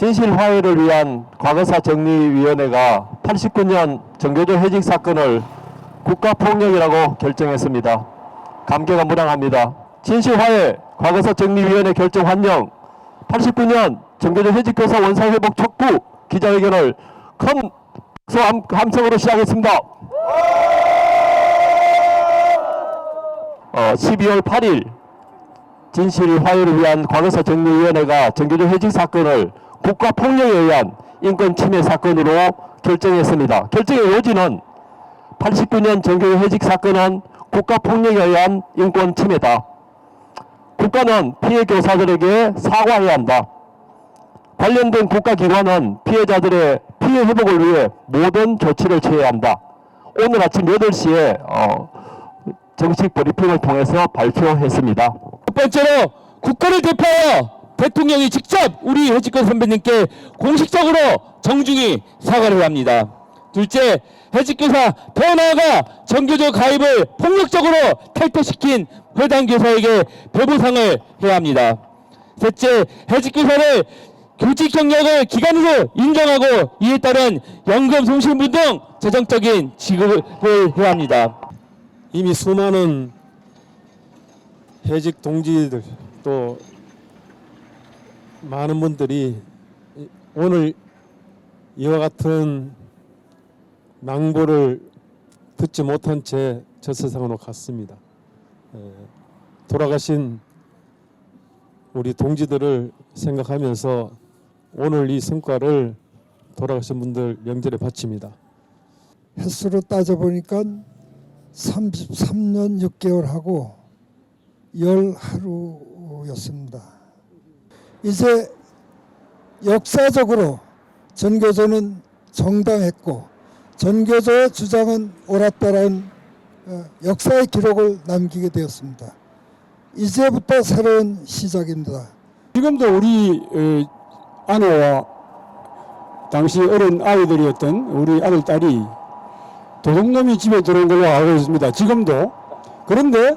진실화해를 위한 과거사 정리위원회가 89년 정교조 해직 사건을 국가폭력이라고 결정했습니다. 감개가 무량합니다. 진실화해 과거사 정리위원회 결정 환영 89년 정교조 해직교사 원상회복 촉구 기자회견을 큰 박수 함성으로 시작했습니다. 12월 8일 진실화해를 위한 과거사 정리위원회가 정교조 해직 사건을 국가폭력에 의한 인권침해 사건으로 결정했습니다. 결정의 요지는 89년 정교조 해직 사건은 국가폭력에 의한 인권침해다. 국가는 피해 교사들에게 사과해야 한다. 관련된 국가기관은 피해자들의 피해 회복을 위해 모든 조치를 취해야 한다. 오늘 아침 8시에 정식 브리핑을 통해서 발표했습니다. 첫 번째로 국가를 대표하여 대통령이 직접 우리 해직권 선배님께 공식적으로 정중히 사과를 합니다. 둘째, 해직교사 더 나아가 정교조 가입을 폭력적으로 탈퇴시킨 회당 교사에게 배부상을 해야 합니다. 셋째, 해직교사를 교직 경력을 기간으로 인정하고 이에 따른 연금 송신분 등 재정적인 지급을 해야 합니다. 이미 수많은 해직 동지들 또 많은 분들이 오늘 이와 같은 낭보를 듣지 못한 채 저 세상으로 갔습니다. 돌아가신 우리 동지들을 생각하면서 오늘 이 성과를 돌아가신 분들 명절에 바칩니다. 횟수로 따져보니까 33년 6개월하고 10하루였습니다. 이제 역사적으로 전교조는 정당했고 전교조의 주장은 옳았다라는 역사의 기록을 남기게 되었습니다. 이제부터 새로운 시작입니다. 지금도 우리 아내와 당시 어린 아이들이었던 우리 아들 딸이 도둑놈이 집에 들어온 걸로 알고 있습니다. 지금도. 그런데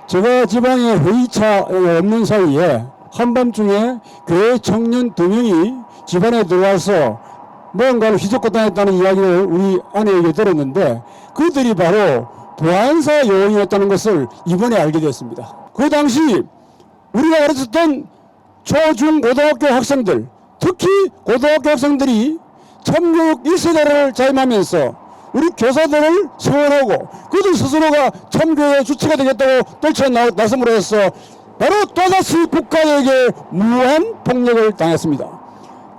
제가 지방에 회의차에 없는 사이에 한밤중에 교회 청년 2명이 집안에 들어와서 무언가를 휘젓고 다녔다는 이야기를 우리 아내에게 들었는데 그들이 바로 보안사 요원이었다는 것을 이번에 알게 됐습니다. 그 당시 우리가 가르쳤던 초, 중, 고등학교 학생들, 특히 고등학교 학생들이 참교육 1세대를 자임하면서 우리 교사들을 서원하고 그들 스스로가 참교육의 주체가 되겠다고 떨쳐나섬으로 해서 바로 또다시 국가에게 무한 폭력을 당했습니다.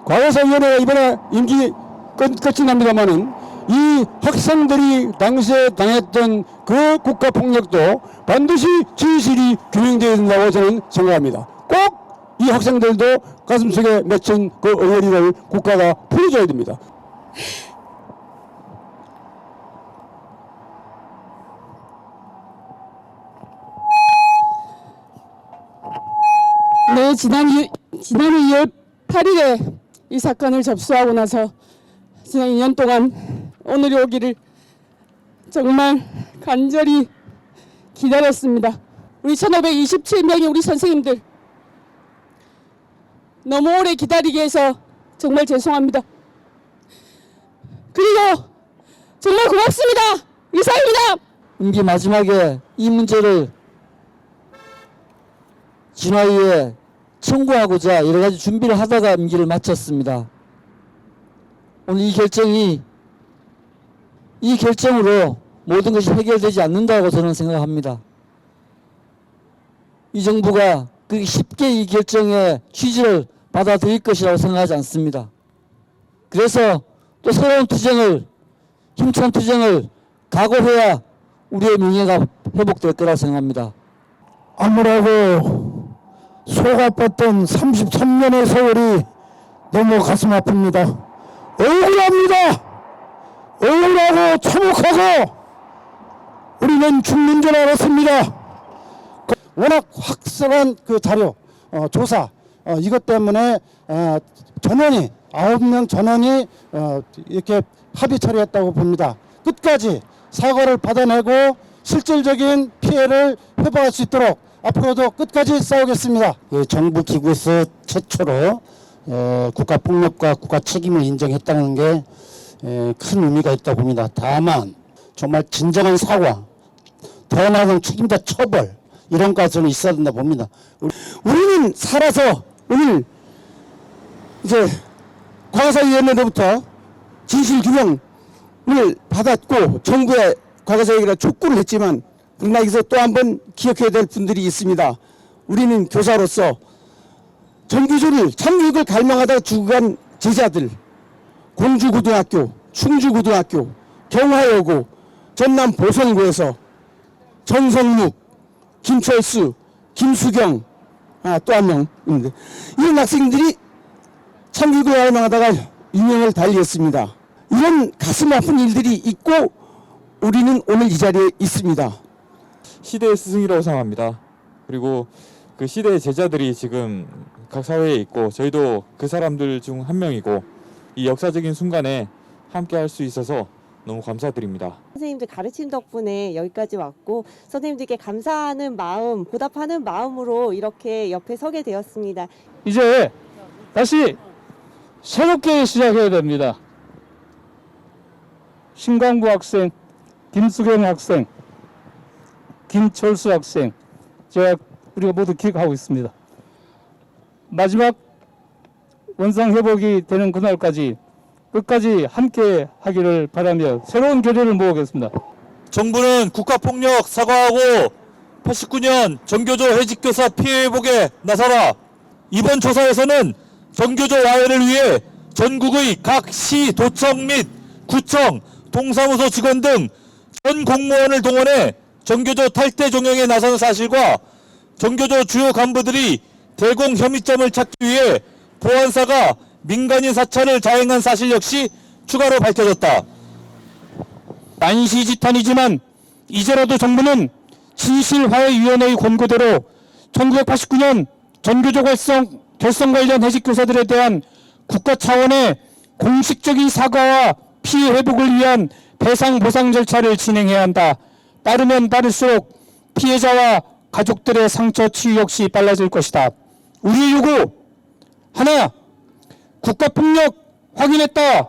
과거사위원회가 이번에 임기 끝이 납니다만은 이 학생들이 당시에 당했던 그 국가폭력도 반드시 진실이 규명되어야 된다고 저는 생각합니다. 꼭 이 학생들도 가슴속에 맺힌 그 어머니를 국가가 풀어줘야 됩니다. 네, 지난해 2월 8일에 이 사건을 접수하고 나서 지난 2년 동안 오늘이 오기를 정말 간절히 기다렸습니다. 우리 1527명의 우리 선생님들 너무 오래 기다리게 해서 정말 죄송합니다. 그리고 정말 고맙습니다. 이상입니다. 임기 마지막에 이 문제를 진화위에 청구하고자 여러 가지 준비를 하다가 임기를 마쳤습니다. 오늘 이 결정으로 모든 것이 해결되지 않는다고 저는 생각합니다. 이 정부가 그렇게 쉽게 이 결정의 취지를 받아들일 것이라고 생각하지 않습니다. 그래서 또 새로운 투쟁을, 힘찬 투쟁을 각오해야 우리의 명예가 회복될 거라고 생각합니다. 아무라고 속아뻤던 33년의 세월이 너무 가슴 아픕니다. 억울합니다. 억울하고 참혹하고 우리는 죽는 줄 알았습니다. 워낙 확실한 그 자료, 조사 이것 때문에 전원이 9명 전원이 이렇게 합의 처리했다고 봅니다. 끝까지 사과를 받아내고 실질적인 피해를 회복할 수 있도록 앞으로도 끝까지 싸우겠습니다. 정부 기구에서 최초로 국가폭력과 국가 책임을 인정했다는 게 큰 의미가 있다고 봅니다. 다만 정말 진정한 사과, 더 나아간 책임자 처벌 이런 것은 있어야 된다 봅니다. 우리는 살아서 오늘 이제 과거사위원회로부터 진실규명을 받았고 정부의 과거사위가 촉구를 했지만 그러나 여기서 또 한 번 기억해야 될 분들이 있습니다. 우리는 교사로서 전교조를 참교육을 갈망하다가 죽어간 제자들, 공주고등학교, 충주고등학교, 경화여고, 전남 보성고에서 전성묵, 김철수, 김수경, 또 한 명 있는데 이런 학생들이 참교육을 갈망하다가 유명을 달리했습니다. 이런 가슴 아픈 일들이 있고 우리는 오늘 이 자리에 있습니다. 시대의 스승이라고 생각합니다. 그리고 그 시대의 제자들이 지금 각 사회에 있고 저희도 그 사람들 중 한 명이고 이 역사적인 순간에 함께 할 수 있어서 너무 감사드립니다. 선생님들 가르침 덕분에 여기까지 왔고 선생님들께 감사하는 마음, 보답하는 마음으로 이렇게 옆에 서게 되었습니다. 이제 다시 새롭게 시작해야 됩니다. 신광구 학생, 김수경 학생, 김철수 학생, 우리가 모두 기억하고 있습니다. 마지막 원상 회복이 되는 그날까지 끝까지 함께 하기를 바라며 새로운 교류를 모으겠습니다. 정부는 국가폭력 사과하고 89년 전교조 해직교사 피해 회복에 나서라. 이번 조사에서는 전교조 와해를 위해 전국의 각 시, 도청 및 구청, 동사무소 직원 등 전 공무원을 동원해 전교조 탈퇴 종용에 나선 사실과 전교조 주요 간부들이 대공 혐의점을 찾기 위해 보안사가 민간인 사찰을 자행한 사실 역시 추가로 밝혀졌다. 만시지탄이지만 이제라도 정부는 진실화해위원회의 권고대로 1989년 전교조 결성 관련 해직교사들에 대한 국가 차원의 공식적인 사과와 피해 회복을 위한 배상 보상 절차를 진행해야 한다. 빠르면 빠를수록 피해자와 가족들의 상처 치유 역시 빨라질 것이다. 우리의 요구 하나, 국가폭력 확인했다.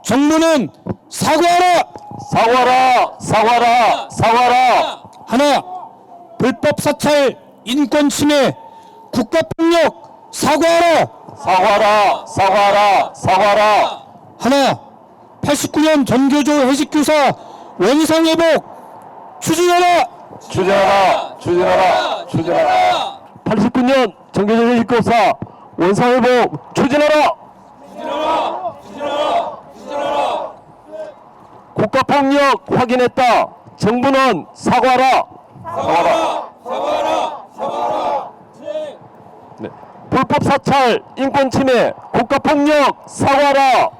정부는 사과하라. 사과하라. 사과하라. 사과하라. 하나, 불법 사찰, 인권 침해, 국가폭력 사과하라. 사과하라. 사과하라. 사과하라. 하나, 89년 전교조 해직교사 원상회복 추진하라. 추진하라. 추진하라. 추진하라. 89년 전교조 해직교사 원상회복 추진하라. 추진하라. 추진하라. 추진하라. 국가폭력 확인했다. 정부는 사과하라. 사과하라. 사과하라. 사과하라. 네. 불법 사찰, 인권 침해, 국가폭력 사과하라.